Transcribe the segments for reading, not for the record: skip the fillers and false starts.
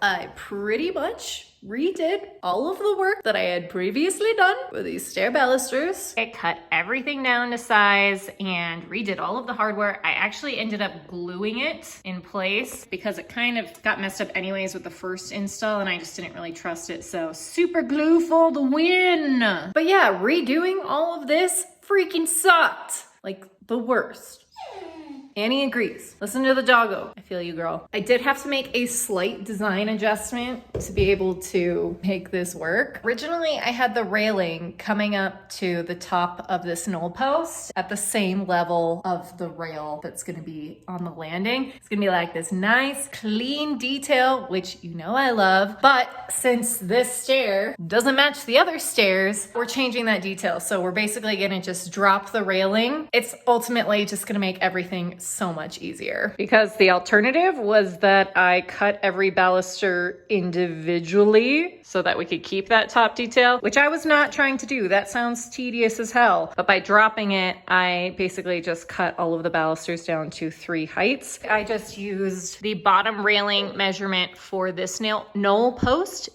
I pretty much redid all of the work that I had previously done with these stair balusters. I cut everything down to size and redid all of the hardware. I actually ended up gluing it in place because it kind of got messed up anyways with the first install and I just didn't really trust it. So super glue for the win. But yeah, redoing all of this freaking sucked. Like the worst. Annie agrees. Listen to the doggo. I feel you, girl. I did have to make a slight design adjustment to be able to make this work. Originally, I had the railing coming up to the top of this knoll post at the same level of the rail that's gonna be on the landing. It's gonna be like this nice, clean detail, which you know I love. But since this stair doesn't match the other stairs, we're changing that detail. So we're basically gonna just drop the railing. It's ultimately just gonna make everything so much easier. Because the alternative was that I cut every baluster individually so that we could keep that top detail, which I was not trying to do. That sounds tedious as hell. But by dropping it, I basically just cut all of the balusters down to 3 heights. I just used the bottom railing measurement for this knoll post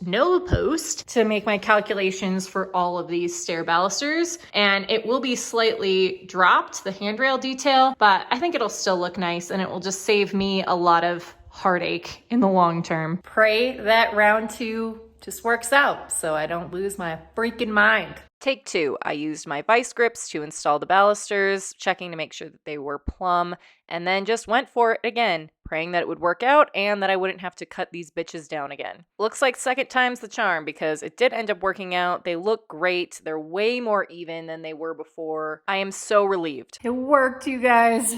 to make my calculations for all of these stair balusters. And it will be slightly dropped, the handrail detail, but I think it'll still look nice and it will just save me a lot of heartache in the long term. Pray that round 2 just works out so I don't lose my freaking mind. Take 2. I used my vice grips to install the balusters, checking to make sure that they were plumb, and then just went for it again, praying that it would work out and that I wouldn't have to cut these bitches down again. Looks like second time's the charm because it did end up working out. They look great. They're way more even than they were before. I am so relieved. It worked, you guys.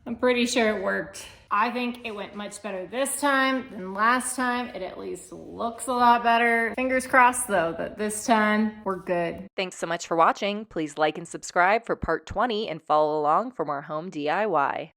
I'm pretty sure it worked. I think it went much better this time than last time. It at least looks a lot better. Fingers crossed though that this time we're good. Thanks so much for watching. Please like and subscribe for part 20 and follow along for more home DIY.